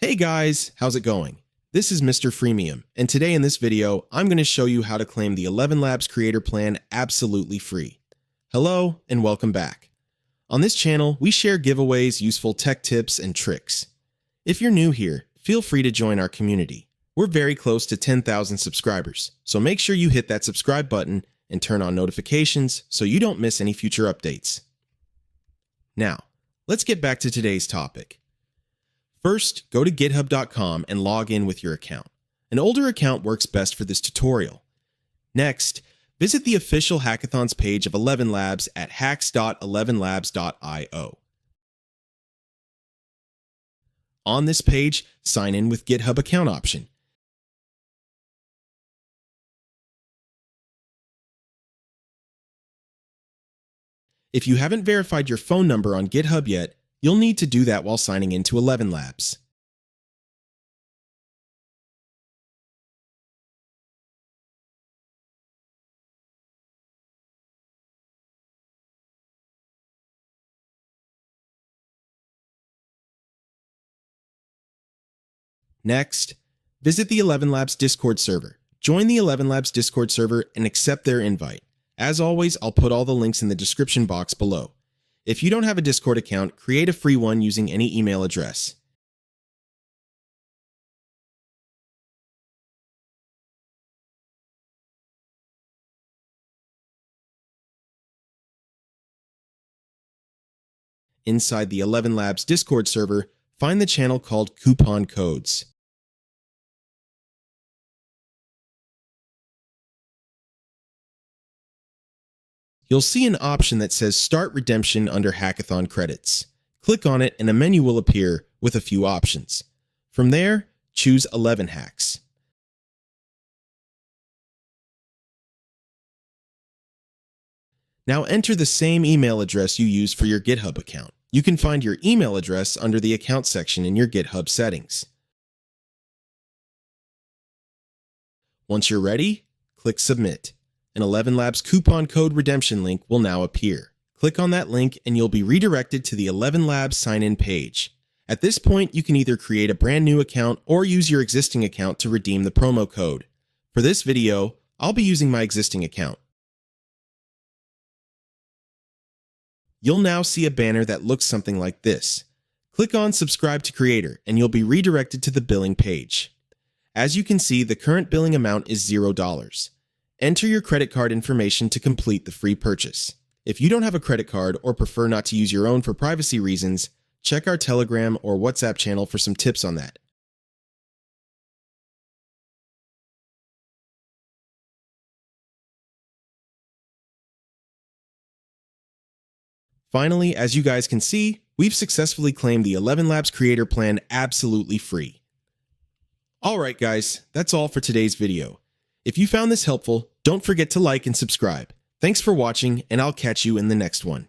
Hey guys, how's it going? This is Mr. Freemium, and today in this video, I'm going to show you how to claim the ElevenLabs Creator Plan absolutely free. Hello, and welcome back. On this channel, we share giveaways, useful tech tips, and tricks. If you're new here, feel free to join our community. We're very close to 10,000 subscribers, so make sure you hit that subscribe button and turn on notifications so you don't miss any future updates. Now, let's get back to today's topic. First, go to github.com and log in with your account. An older account works best for this tutorial. Next, visit the official hackathons page of ElevenLabs at hacks.elevenlabs.io. On this page, sign in with GitHub account option. If you haven't verified your phone number on GitHub yet, you'll need to do that while signing into ElevenLabs. Next, visit the ElevenLabs Discord server. Join the ElevenLabs Discord server and accept their invite. As always, I'll put all the links in the description box below. If you don't have a Discord account, create a free one using any email address. Inside the ElevenLabs Discord server, find the channel called Coupon Codes. You'll see an option that says Start Redemption under Hackathon Credits. Click on it and a menu will appear with a few options. From there, choose ElevenHacks. Now enter the same email address you used for your GitHub account. You can find your email address under the Account section in your GitHub settings. Once you're ready, click Submit. An ElevenLabs coupon code redemption link will now appear. Click on that link and you'll be redirected to the ElevenLabs sign-in page. At this point, you can either create a brand new account or use your existing account to redeem the promo code. For this video, I'll be using my existing account. You'll now see a banner that looks something like this. Click on Subscribe to Creator and you'll be redirected to the billing page. As you can see, the current billing amount is $0. Enter your credit card information to complete the free purchase. If you don't have a credit card or prefer not to use your own for privacy reasons, check our Telegram or WhatsApp channel for some tips on that. Finally, as you guys can see, we've successfully claimed the ElevenLabs Creator Plan absolutely free. Alright guys, that's all for today's video. If you found this helpful, don't forget to like and subscribe. Thanks for watching, and I'll catch you in the next one.